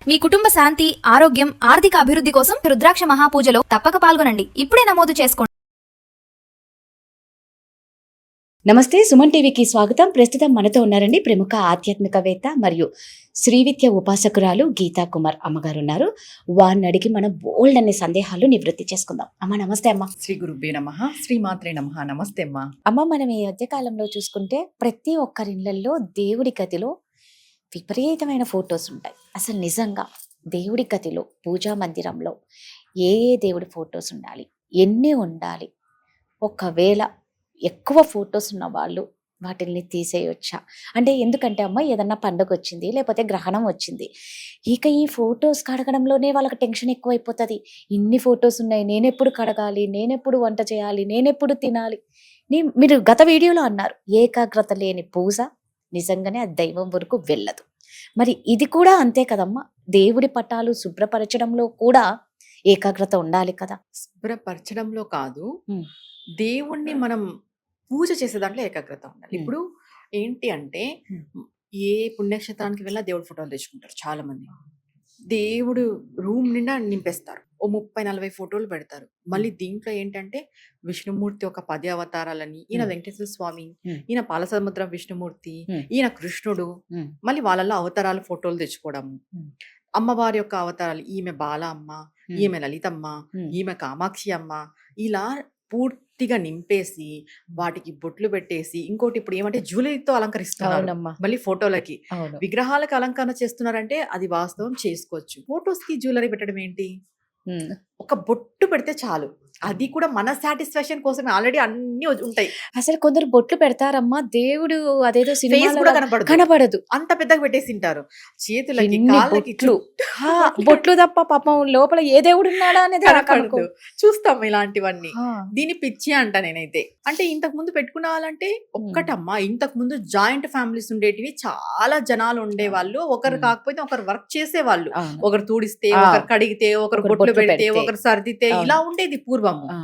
మీ కుటుంబ శాంతి, ఆరోగ్యం, ఆర్థిక అభివృద్ధి కోసం రుద్రాక్ష మహాపూజలో తప్పక పాల్గొనండి. ఇప్పుడే నమోదు చేసుకోండి. నమస్తే, సుమన్ టీవీకి స్వాగతం. ప్రస్తుతం మనతో ఉన్నారండి ప్రముఖ ఆధ్యాత్మికవేత్త మరియు శ్రీవిద్య ఉపాసకురాలు గీతా కుమార్ అమ్మగారు ఉన్నారు. వారిని అడిగి మనం బోల్డ్ అనే సందేహాలు నివృత్తి చేసుకుందాం. అమ్మ నమస్తే. అమ్మ శ్రీ గురుభ్యో నమః, శ్రీమాత్రే నమః. నమస్తే అమ్మా. అమ్మ, మనం ఈ మధ్యకాలంలో చూసుకుంటే ప్రతి ఒక్కరి ఇళ్లలో దేవుడి గదిలో విపరీతమైన ఫొటోస్ ఉంటాయి. అసలు నిజంగా దేవుడి గదిలో పూజా మందిరంలో ఏ ఏ దేవుడి ఫొటోస్ ఉండాలి, ఎన్ని ఉండాలి, ఒకవేళ ఎక్కువ ఫొటోస్ ఉన్న వాళ్ళు వాటిని తీసేయొచ్చా? అంటే ఎందుకంటే అమ్మ, ఏదన్నా పండుగ వచ్చింది లేకపోతే గ్రహణం వచ్చింది, ఇక ఈ ఫొటోస్ కడగడంలోనే వాళ్ళకి టెన్షన్ ఎక్కువైపోతుంది. ఇన్ని ఫొటోస్ ఉన్నాయి, నేనెప్పుడు కడగాలి, నేనెప్పుడు వంట చేయాలి, నేనెప్పుడు తినాలి. మీరు గత వీడియోలో అన్నారు, ఏకాగ్రత లేని పూజ నిజంగానే ఆ దైవం వరకు వెళ్ళదు. మరి ఇది కూడా అంతే కదమ్మా, దేవుడి పటాలు శుభ్రపరచడంలో కూడా ఏకాగ్రత ఉండాలి కదా? శుభ్రపరచడంలో కాదు, ఉమ్. దేవుణ్ణి మనం పూజ చేసే దాంట్లో ఏకాగ్రత ఉండాలి. ఉమ్. ఇప్పుడు ఏంటి అంటే, ఏ పుణ్యక్షేత్రానికి వెళ్ళినా దేవుడి ఫోటోలు తెచ్చుకుంటారు చాలా మంది. దేవుడు రూమ్ నిండా నింపేస్తారు, ఓ 30-40 ఫోటోలు పెడతారు. మళ్ళీ దీంట్లో ఏంటంటే విష్ణుమూర్తి ఒక 10 అవతారాలని, ఈయన వెంకటేశ్వర స్వామి, ఈయన పాలసముద్రం విష్ణుమూర్తి, ఈయన కృష్ణుడు, మళ్ళీ వాళ్ళల్లో అవతారాలు ఫోటోలు తెచ్చుకోవడము. అమ్మవారి యొక్క అవతారాలు, ఈమె బాల అమ్మ, ఈమె లలితమ్మ, ఈమె కామాక్షి అమ్మ, ఇలా పూర్తిగా నింపేసి వాటికి బొట్లు పెట్టేసి, ఇంకోటి ఇప్పుడు ఏమంటే జ్యువెలరీతో అలంకరిస్తున్నారు. అవునమ్మా. మళ్ళీ ఫోటోలకి అవును. విగ్రహాలకు అలంకరణ చేస్తున్నారంటే అది వాస్తవం, చేసుకోవచ్చు. ఫొటోస్ కి జ్యువెలరీ పెట్టడం ఏంటి? ఉమ్. ఒక బొట్టు పెడితే చాలు, అది కూడా మన సాటిస్ఫాక్షన్ కోసమే. ఆల్రెడీ అన్ని ఉంటాయి. అసలు కొందరు బొట్లు పెడతారమ్మా, దేవుడు అదేదో ఫేస్ సినిమాలో కూడా కనబడదు. అంత పెద్దగా పెట్టేసింటారు, చేతులకి ఎన్ని కాళ్ళకి బొట్లు. ఆ, బొట్లు తప్ప పాపం లోపల ఏ దేవుడు ఉన్నాడా అనేది కనపడదు. చూస్తాం ఇలాంటివన్నీ. ఆ. దీని పిచ్చి అంట నేనైతే. అంటే ఇంతకు ముందు పెట్టుకున్న వాళ్ళంటే ఒక్కటమ్మా, ఇంతకు ముందు జాయింట్ ఫ్యామిలీస్ ఉండేటివి, చాలా జనాలు ఉండేవాళ్ళు. ఒకరు కాకపోతే ఒకరు వర్క్ చేసేవాళ్ళు. అవును. ఒకరు తూడిస్తే, ఆ. ఒకరు కడిగితే, ఒకరు ఒకరు బొట్లు బొట్లు పెడితే, పెడితే. ఒకరు సర్దితే, అవును. ఇలా ఉండేది పూర్వము. ఆ.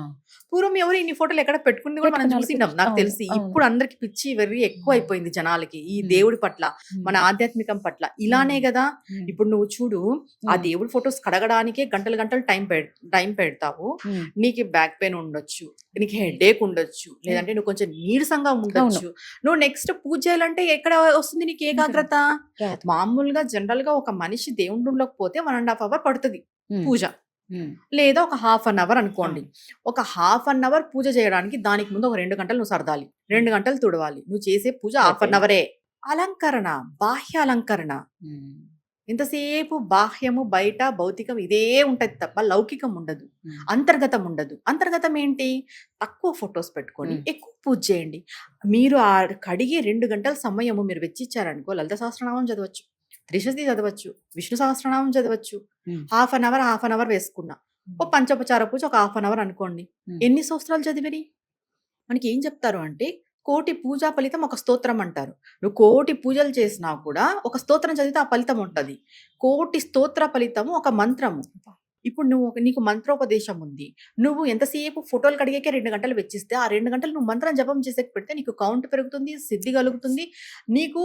పూర్వం ఎవరు ఇన్ని ఫోటోలు ఎక్కడ పెట్టుకుంది కూడా మనం పెట్టుకున్నారు. చూసినాం, నాకు అవును, తెలిసి. అవును. ఇప్పుడు అందరికి పిచ్చి వెర్రి ఎక్కువ అయిపోయింది జనాలకి ఈ ఉమ్. దేవుడి పట్ల, ఉమ్. మన ఆధ్యాత్మికం పట్ల. ఇలానే కదా ఉమ్. ఇప్పుడు నువ్వు చూడు, ఆ ఉమ్. దేవుడి ఫొటోస్ కడగడానికే గంటలు గంటలు టైం పెడతావు. ఉమ్. నీకు బ్యాక్ పెయిన్ ఉండొచ్చు, నీకు హెడేక్ ఉండొచ్చు, లేదంటే నువ్వు కొంచెం నీరసంగా ఉండొచ్చు. నువ్వు నెక్స్ట్ పూజ చేయాలంటే ఎక్కడ వస్తుంది నీకు ఏకాగ్రత? రాదు. మామూలుగా జనరల్ గా ఒక మనిషి దేవుడిలోకి పోతే 1.5 hours పడుతుంది ఉమ్. పూజ, ఉమ్. లేదా ఒక 1/2 hour అనుకోండి. ఒక 1/2 hour పూజ చేయడానికి దానికి ముందు ఒక 2 గంటలు నువ్వు సర్దాలి, 2 గంటలు తుడవాలి. నువ్వు చేసే పూజ 1/2 hour. అలంకరణ, బాహ్య అలంకరణ, ఉమ్. ఎంతసేపు బాహ్యము, బయట భౌతికం ఇదే ఉంటది తప్ప లౌకికం ఉండదు, ఉమ్. అంతర్గతం ఉండదు. అంతర్గతం ఏంటి? తక్కువ ఫొటోస్ పెట్టుకొని మ్మ్. ఎక్కువ పూజ చేయండి. మీరు ఆ కడిగి 2 గంటల సమయము మీరు వెచ్చిచ్చారనుకో, లలిత సహస్రనామం చదవచ్చు, త్రిశతి చదవచ్చు, విష్ణు సహస్రనామం చదవచ్చు. ఉమ్. 1/2 hour వేసుకున్నా. ఓ పంచోపచార పూజ ఒక 1/2 hour అనుకోండి. మ్మ్. ఎన్ని సంవత్సరాలు చదివిరి? మనకి ఏం చెప్తారు అంటే, కోటి పూజా ఫలితం ఒక స్తోత్రం అంటారు. నువ్వు కోటి పూజలు చేసినా కూడా ఒక స్తోత్రం చదివితే ఆ ఫలితం ఉంటది. కోటి స్తోత్ర ఫలితము ఒక మంత్రము. ఇప్పుడు నీకు మంత్రోపదేశం ఉంది, నువ్వు ఎంతసేపు ఫోటోలు కడిగాకే 2 గంటలు వెచ్చిస్తే, ఆ 2 గంటలు నువ్వు మంత్రం జపం చేసే పెడితే నీకు కౌంట్ పెరుగుతుంది, సిద్ధి కలుగుతుంది. నీకు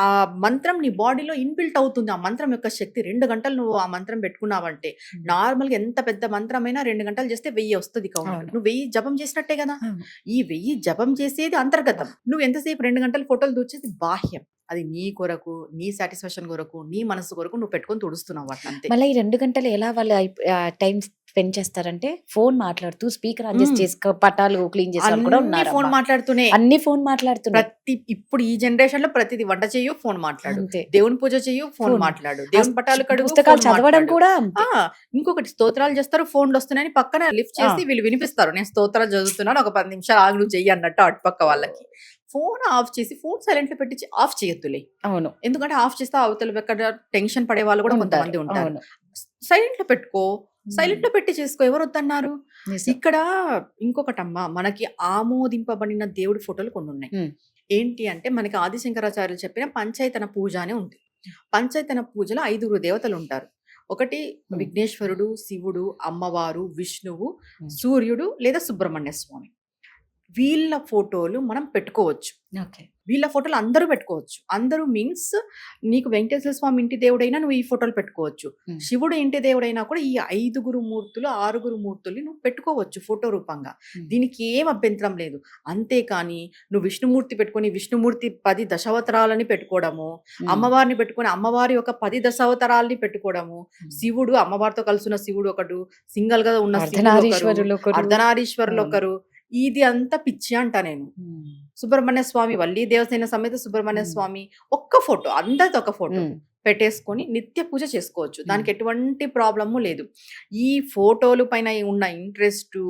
ఆ మంత్రం నీ బాడీలో ఇన్బిల్ట్ అవుతుంది. ఆ మంత్రం యొక్క శక్తి. 2 గంటలు నువ్వు ఆ మంత్రం పెట్టుకున్నావంటే, నార్మల్గా ఎంత పెద్ద మంత్రమైనా 2 గంటలు చేస్తే 1000 వస్తుంది కౌంట్. అవును. నువ్వు 1000 జపం చేసినట్టే కదా. అవును. ఈ 1000 జపం చేసేది అంతర్గతం. నువ్వు ఎంతసేపు 2 గంటలు ఫోటోలు దూచేది బాహ్యం. అది నీ కొరకు, నీ సాటిస్ఫాక్షన్ కొరకు, నీ మనసు కొరకు నువ్వు పెట్టుకొని తుడుస్తున్నావు వాటిని, అంతే. మళ్ళీ ఈ 2 గంటలు ఎలా వాళ్ళు టైం స్పెండ్ చేస్తారంటే, ఫోన్ మాట్లాడుతూ స్పీకర్ అడ్జస్ట్ మ్మ్. చేసుకో, పటాలు క్లీన్ చేసే వాళ్ళు కూడా అన్ని ఉన్నారు. ఫోన్ మాట్లాడుతూనే. అన్ని ఫోన్ మాట్లాడుతున్నారు. ఇప్పుడు ఈ జనరేషన్ లో ప్రతిది, వంట చెయ్యు ఫోన్ మాట్లాడు, అంతే. దేవుని పూజ చెయ్యు ఫోన్ ఫోన్. మాట్లాడు, దేవుని పటాలు కడుగు పుస్తకాలు ఫోన్ చదవడం మాట్లాడు. కూడా అంతే. ఇంకొకటి స్తోత్రాలు చేస్తారు, ఫోన్లు వస్తున్నాయని పక్కన లిఫ్ట్ చేసి వీళ్ళు వినిపిస్తారు, నేను స్తోత్రాలు చదువుతున్నాను, ఒక 10 నిమిషాలు ఆగు నువ్వు చెయ్యి అన్నట్టు అటుపక్క వాళ్ళకి. ఫోన్ ఆఫ్ చేసి, ఫోన్ సైలెంట్ లో పెట్టి ఆఫ్ చేయొద్దులే. అవును. ఎందుకంటే ఆఫ్ చేస్తే అవతల ఎక్కడ టెన్షన్ పడే వాళ్ళు కూడా కొంతమంది ఉంటారు. అవును. సైలెంట్ లో పెట్టుకో, సైలెంట్ లో పెట్టి చేసుకో, ఎవరు వద్దన్నారు? నిజం. ఇక్కడ ఇంకొకటమ్మా, మనకి ఆమోదింపబడిన దేవుడి ఫోటోలు కొన్ని ఉన్నాయి. ఉమ్. ఏంటి అంటే, మనకి ఆదిశంకరాచార్యులు చెప్పిన పంచైతన పూజ అనే ఉంది. పంచైతన పూజలో 5 దేవతలు ఉంటారు. ఒకటి విఘ్నేశ్వరుడు, శివుడు, అమ్మవారు, విష్ణువు, సూర్యుడు లేదా సుబ్రహ్మణ్య స్వామి. వీళ్ళ ఫోటోలు మనం పెట్టుకోవచ్చు. ఓకే. వీళ్ళ ఫోటోలు అందరూ పెట్టుకోవచ్చు. అందరూ మీన్స్ నీకు వెంకటేశ్వర స్వామి ఇంటి దేవుడైనా నువ్వు ఈ ఫోటోలు పెట్టుకోవచ్చు. హ్మ్. శివుడు ఇంటి దేవుడైనా కూడా ఈ 5 మూర్తులు, 6 మూర్తుల్ని నువ్వు పెట్టుకోవచ్చు ఫోటో రూపంగా. హ్మ్. దీనికి ఏం అభ్యంతరం లేదు. అంతేకాని నువ్వు విష్ణుమూర్తి పెట్టుకొని విష్ణుమూర్తి 10 దశావతారాలని పెట్టుకోవడము, హ్మ్. అమ్మవారిని పెట్టుకొని అమ్మవారి యొక్క 10 దశావతారాల్ని పెట్టుకోవడము, హ్మ్. శివుడు అమ్మవారితో కలిసిన శివుడు ఒకడు, సింగల్‌గా ఉన్న శివుడు ఒకరు, అర్ధనారీశ్వరులు ఒకరు. అర్ధనారీశ్వరులు అవును. ఒకరు. ఇది అంతా పిచ్చి అంట నేను. హ్మ్. సుబ్రహ్మణ్య స్వామి, వల్లి దేవసేన సమేత సుబ్రహ్మణ్య హ్మ్. స్వామి ఒక్క ఫోటో, అందరిది ఒక ఫోటో హ్మ్. పెట్టేసుకొని నిత్య పూజ చేసుకోవచ్చు. హ్మ్. దానికి ఎటువంటి ప్రాబ్లము లేదు. ఈ ఫోటోలు పైన ఉన్న ఇంట్రెస్టు,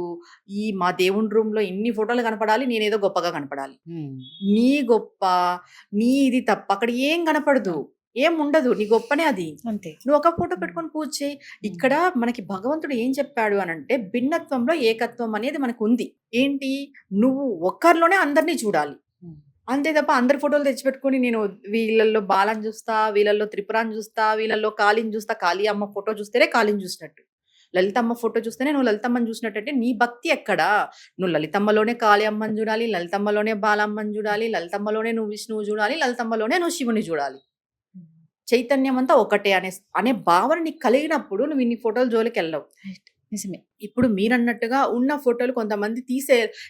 ఈ మా దేవుని రూమ్‌లో ఇన్ని ఫోటోలు కనపడాలి, నేనేదో గొప్పగా కనపడాలి. హ్మ్. నీ గొప్ప, నీ ఇది తప్ప అక్కడ ఏం కనపడదు. ఏముండదు. నీ గొప్పనే అది. అంతే. నువ్వు ఒక ఫోటో పెట్టుకొని పూజ చేయి. ఇక్కడ మనకి భగవంతుడు ఏం చెప్పాడు అనంటే, భిన్నత్వంలో ఏకత్వం అనేది మనకుంది. ఏంటి? నువ్వు ఒక్కరిలోనే అందరిని చూడాలి. హ్మ్. అంతే తప్ప అందరి ఫోటోలు తెచ్చిపెట్టుకొని నేను వీళ్ళల్లో బాలని చూస్తా, వీళ్ళల్లో త్రిపురాని చూస్తా, వీళ్ళల్లో కాళీని చూస్తా, కాళీ అమ్మ ఫోటో చూస్తేనే కాళీని చూసినట్టు. లలితమ్మ ఫోటో చూస్తేనే నువ్వు లలితమ్మని చూసినట్టంటే నీ భక్తి ఎక్కడా? నువ్వు లలితమ్మలోనే కాళీ అమ్మని చూడాలి, లలితమ్మలోనే బాలమ్మని చూడాలి, లలితమ్మలోనే నువ్వు విష్ణువు చూడాలి, లలితమ్మలోనే నువ్వు శివుని చూడాలి. చైతన్యం అంతా ఒకటే అనే భావన నీకు కలిగినప్పుడు నువ్వు ఇన్ని ఫోటోల జోలికెళ్ళవు. రైట్. నిజమే. ఇప్పుడు మీరన్నట్టుగా ఉన్న ఫోటోలు కొంతమంది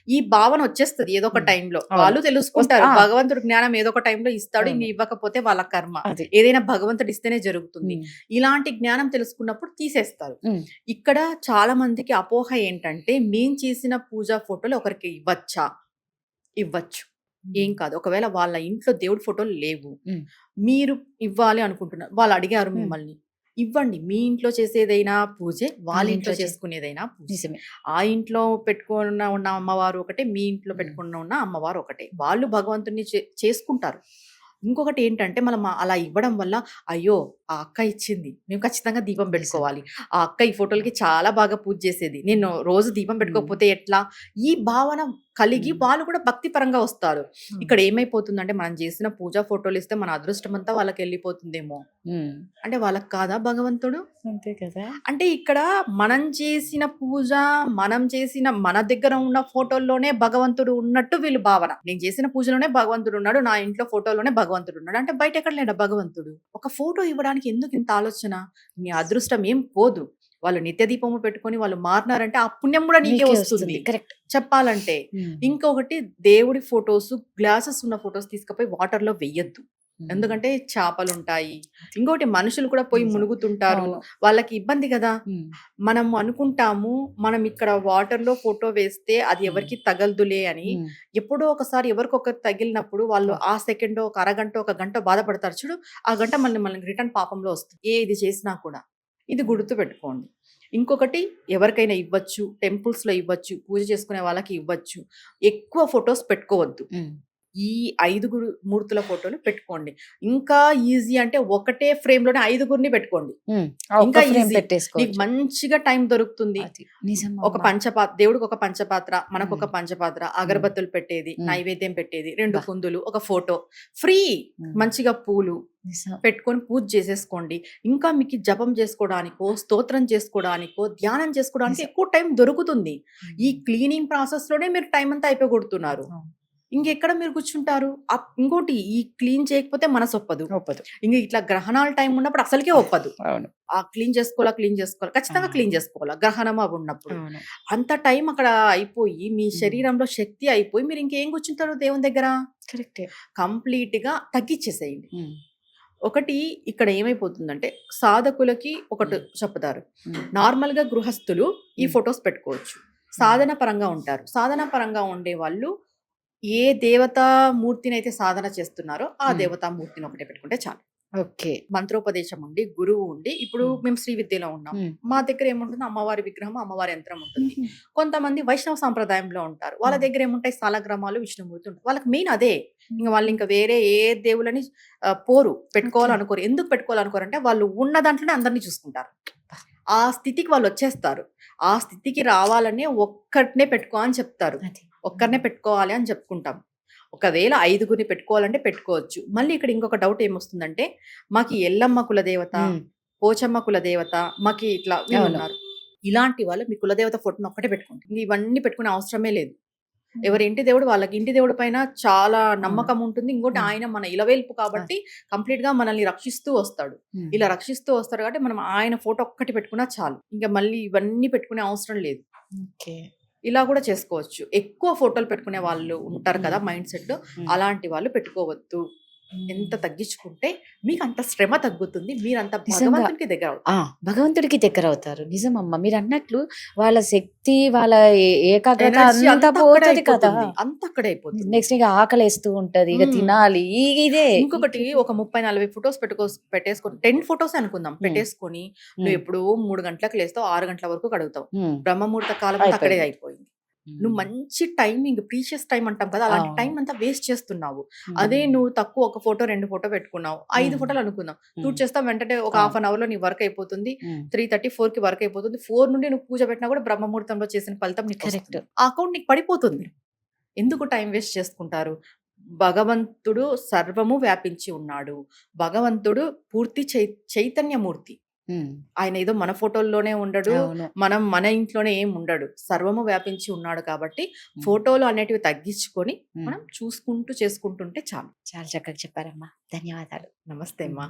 ఈ భావన వచ్చేస్తది ఏదో ఒక హ్మ్. టైంలో. అవును. వాళ్ళు తెలుసుకుంటారు. ఆ! భగవంతుడు జ్ఞానం ఏదో ఒక టైంలో ఇస్తాడు. ఇంక అవును. ఇవ్వకపోతే వాళ్ళ కర్మ. అది. ఏదైనా భగవంతుడు ఇస్తేనే జరుగుతుంది. హ్మ్. ఇలాంటి జ్ఞానం తెలుసుకున్నప్పుడు తీసేస్తారు. హ్మ్. ఇక్కడ చాలా మందికి అపోహ ఏంటంటే, మేం చేసిన పూజా ఫోటోలు ఒకరికి ఇవ్వచ్చా? ఇవ్వచ్చు. ఏం కాదు. ఒకవేళ వాళ్ళ ఇంట్లో దేవుడి ఫోటోలు లేవు. హ్మ్. మీరు ఇవ్వాలి అనుకుంటున్నారు. వాళ్ళు అడిగారు హ్మ్. మిమ్మల్ని. ఇవ్వండి. మీ ఇంట్లో చేసేదైనా పూజే, వాళ్ళ వాళ్ళ ఇంట్లో ఇంట్లో చేసుకునేదైనా పూజే. నిజమే. ఆ ఇంట్లో పెట్టుకున్న అమ్మవారు ఒకటే, మీ ఇంట్లో హ్మ్. పెట్టుకున్న అమ్మవారు ఒకటే. వాళ్ళు భగవంతుడిని చేసుకుంటారు. ఇంకొకటి ఏంటంటే మనం అలా ఇవ్వడం వల్ల, అయ్యో! ఆ అక్క ఇచ్చింది. మేము ఖచ్చితంగా దీపం నిజం. పెట్టుకోవాలి. ఆ అక్క ఈ ఫోటోలకి చాలా బాగా పూజ చేసేది. నేను రోజు దీపం హ్మ్. పెట్టుకోకపోతే ఎట్లా? ఈ భావన కలిగి హ్మ్. వాళ్ళు కూడా భక్తి పరంగా వస్తారు. హ్మ్. ఇక్కడ ఏమైపోతుందంటే, మనం చేసిన పూజా ఫోటోలు ఇస్తే మన అదృష్టం అంతా వాళ్ళకెళ్ళిపోతుందేమో. హ్మ్. అంటే వాళ్ళకి కాదా భగవంతుడు? అంతే కదా! అంటే ఇక్కడ మనం చేసిన పూజ, మనం చేసిన మన దగ్గర ఉన్న ఫోటోల్లోనే భగవంతుడు ఉన్నట్టు వీళ్ళు భావన. నేను చేసిన పూజలోనే భగవంతుడున్నాడు. నా ఇంట్లో ఫోటోలోనే భగవంతుడున్నాడు. అంటే బయట ఎక్కడ లేడా భగవంతుడు? ఒక ఫోటో ఇవ్వడానికి ఎందుకు ఇంత ఆలోచన? నీ అదృష్టం ఏం పోదు. వాళ్ళు నిత్య దీపము పెట్టుకొని వాళ్ళు మారినారంటే ఆ పుణ్యం కూడా నీకే నీకే వస్తుంది. వస్తుంది. కరెక్ట్. చెప్పాలంటే. హ్మ్. ఇంకొకటి దేవుడి ఫోటోస్, గ్లాసెస్ ఉన్న ఫోటోస్ తీసుకుపోయి వాటర్‌లో వెయ్యొద్దు. హ్మ్. ఎందుకంటే చేపలుంటాయి. ఇంకోటి మనుషులు కూడా పోయి నిజం. మునుగుతుంటారు. అవును. వాళ్ళకి ఇబ్బంది గదా! హ్మ్. మనం అనుకుంటాము, మనం ఇక్కడ వాటర్‌లో ఫోటో వేస్తే అది హ్మ్. ఎవరికీ తగలదులే అని. హ్మ్. ఎప్పుడో ఒకసారి ఎవరికొకరికి తగిలినప్పుడు వాళ్ళు ఆ సెకండో, ఒక అరగంటో, ఒక గంటో బాధపడతారు చూడు. ఆ గంట మనకి రిటర్న్ పాపంలో వస్తుంది. ఏది చేసినా కూడా. ఇది గుర్తుపెట్టుకోండి. ఇంకొకటి ఎవరికైనా ఇవ్వచ్చు. టెంపుల్స్‌లో ఇవ్వచ్చు. పూజ చేసుకునే వాళ్ళకి ఇవ్వచ్చు. ఎక్కువ ఫోటోస్ పెట్టుకోవద్దు. హ్మ్. ఈ 5 మూర్తుల ఫోటోలు పెట్టుకోండి. ఇంకా ఈజీ అంటే ఒకటే ఫ్రేమ్‌లోనే 5 పెట్టుకోండి. హ్మ్. ఆ ఇంకా ఒక్క ఫ్రేమ్ ఈజీ. నీకు పెట్టేసుకోవచ్చు. మంచిగా టైం దొరుకుతుంది. అది. నిజం ఒక అమ్మా. దేవుడికి ఒక పంచపాత్ర, మనకొక హ్మ్. పంచపాత్ర, హ్మ్. అగరబత్తులు పెట్టేది, హ్మ్. నైవేద్యం పెట్టేది, 2 అబ్బా! కుందులు, ఒక ఫోటో. ఫ్రీ. హ్మ్. మంచిగా పూలు నిజం. పెట్టుకొని పూజ చేసేసుకోండి. ఇంకా మీకు జపం చేసుకోవడానికో, స్తోత్రం చేసుకోవడానికో, ధ్యానం చేసుకోవడానికి నిజం. ఎక్కువ టైం దొరుకుతుంది. ఈ హ్మ్. క్లీనింగ్ ప్రాసెస్‌లోనే మీరు టైం అంతా అయిపోగొడుతున్నారు. అవును. ఇంకెక్కడ మీరు కూర్చుంటారు? ఇంకోటి ఈ క్లీన్ చేయకపోతే మనసొప్పదు. ఒప్పదు. ఇంక ఇట్లా గ్రహణాల టైం ఉన్నప్పుడు అసలకే ఒప్పదు. అవును. క్లీన్ చేసుకోవాలా. ఖచ్చితంగా ఆ! క్లీన్ చేసుకోవాలా. గ్రహణం అవి ఉన్నప్పుడు. అవును. అంత టైం అక్కడ అయిపోయి, మీ హ్మ్. శరీరంలో శక్తి అయిపోయి, మీరు ఇంకేం కూర్చుంటారు దేవుని దగ్గర? కరెక్టే. కంప్లీట్‌గా తగ్గిచ్చేసేయండి. హ్మ్. ఒకటి ఇక్కడ ఏమైపోతుందంటే, సాధకులకి ఒకటి హ్మ్. చెప్తారు. హ్మ్. నార్మల్‌గా గృహస్థులు ఈ హ్మ్. ఫోటోస్ పెట్టుకోవచ్చు. హ్మ్. సాధన పరంగా ఉంటారు. సాధన పరంగా ఉండేవాళ్ళు ఏ దేవతా మూర్తినైతే సాధన చేస్తున్నారో, ఆ హ్మ్. దేవతా మూర్తిని ఒకటే పెట్టుకుంటే చాలు. ఓకే. మంత్రోపదేశం ఉండి, గురువు ఉండి, ఇప్పుడు హ్మ్. మేము శ్రీ విద్యలో ఉన్నాం. హ్మ్. మా దగ్గర ఏముంటుంది, అమ్మవారి విగ్రహం, అమ్మవారి యంత్రం ఉంటుంది. హుహు. కొంతమంది వైష్ణవ సాంప్రదాయంలో ఉంటారు. వాళ్ళ హ్మ్. దగ్గర ఏముంటాయి, సాలగ్రామాలు, విష్ణుమూర్తి ఉంటారు. వాళ్ళకి మెయిన్ అదే. ఇంక వాళ్ళు హుహు. ఇంకా వేరే ఏ దేవులని పోరు. ఓకే. పెట్టుకోవాలనుకోరు. ఎందుకు పెట్టుకోవాలనుకోరంటే, వాళ్ళు ఉన్న దాంట్లోనే అందరిని చూసుకుంటారు. ఆ స్థితికి వాళ్ళొచ్చేస్తారు. ఆ స్థితికి రావాలనే ఒక్కటినే పెట్టుకో అని చెప్తారు. అది. ఒక్కరినే హ్మ్. పెట్టుకోవాలి అని చెప్పుకుంటాం. ఒకవేళ 5గురిని పెట్టుకోవాలంటే పెట్టుకోవచ్చు. మళ్ళీ ఇక్కడ ఇంకొక డౌట్ ఏమొస్తుందంటే, మాకి ఎల్లమ్మ కులదేవత, హ్మ్. పోచమ్మ కులదేవత, మాకి ఇట్లా అవును. వీళ్ళున్నారు. ఇలాంటి వాళ్ళు మీ కులదేవత ఫోటోని ఒక్కటే పెట్టుకోండి. ఇంక ఇవన్నీ పెట్టుకునే అవసరమే లేదు. ఎవరి ఇంటి దేవుడు వాళ్ళకి ఇంటి దేవుడి పైన చాలా నమ్మకం ఉంటుంది. ఇంకోటి ఉమ్. ఆయన మన ఇలవేల్పు కాబట్టి కంప్లీట్ గా మనల్ని రక్షిస్తూ వస్తాడు. ఉమ్. ఇలా రక్షిస్తూ వస్తాడు కాబట్టి మనం ఆయన ఫోటో ఒక్కటి పెట్టుకున్నా చాలు, ఇంకా మళ్ళీ ఇవన్నీ పెట్టుకునే అవసరం లేదు. ఓకే. ఇలా కూడా చేసుకోవచ్చు. ఎక్కువ ఫోటోలు పెట్టుకునే వాళ్ళు ఉంటారు కదా మైండ్ సెట్, ఉమ్. అలాంటి వాళ్ళు పెట్టుకోవద్దు. ఎంత తగ్గించుకుంటే మీకు అంత శ్రమ తగ్గుతుంది, మీరంత నిజంగా. భగవంతునికి దగ్గర అవుతారు. భగవంతుడికి దగ్గర అవుతారు. నిజమమ్మ, మీరు అన్నట్లు వాళ్ళ శక్తి, వాళ్ళ ఏకాగ్రత ఎనర్జీ అంతా అంతా అక్కడే పోతుంది కదా. అయిపోతుంది, అంత అక్కడే అయిపోతుంది. నెక్స్ట్ ఇక ఆకలేస్తూ ఉంటది, ఇక మ్మ్. తినాలి, ఇదే. ఇంకొకటి ఒక 30-40 ఫొటోస్ పెట్టేసుకొని 10 ఫొటోస్ అనుకుందాం, పెట్టేసుకొని నువ్వు ఎప్పుడు 3 గంటలకు లేస్తావు, 6 గంటల వరకు కడుగుతావు, బ్రహ్మముహూర్త కాలం అంతా అక్కడే అయిపోయింది. నువ్వు మంచి టైమింగ్, ప్రీషియస్ టైం అంటాం కదా, అలాంటి టైం అంతా వేస్ట్ చేస్తున్నావు. అదే నువ్వు తక్కువ ఒక ఫోటో 2 ఫోటో పెట్టుకున్నావు, 5 ఫోటోలు అనుకుందాం, షూట్ చేస్తావు, వెంటనే ఒక హాఫ్ అన్ అవర్ లో నీ వర్క్ అయిపోతుంది. 3:30-4 కి వర్క్ అయిపోతుంది. 4 నుండి నువ్వు పూజ పెట్టినా కూడా బ్రహ్మముహూర్తంలో చేసిన ఫలితం నీకు Correct. వస్తుంది. ఆ అకౌంట్ నీకు పడిపోతుంది. ఎందుకు టైం వేస్ట్ చేసుకుంటారు? భగవంతుడు సర్వము వ్యాపించి ఉన్నాడు. భగవంతుడు పూర్తి చైతన్యమూర్తి. ఆయన ఏదో మన ఫోటోల్లోనే ఉండడు, మన ఇంట్లోనే ఏం ఉండడు, సర్వము వ్యాపించి ఉన్నాడు. కాబట్టి ఫోటోలు అనేటివి తగ్గించుకొని మనం చూసుకుంటూ చేసుకుంటుంటే చాలు. చాలా చక్కగా చెప్పారమ్మా, ధన్యవాదాలు. నమస్తే అమ్మా.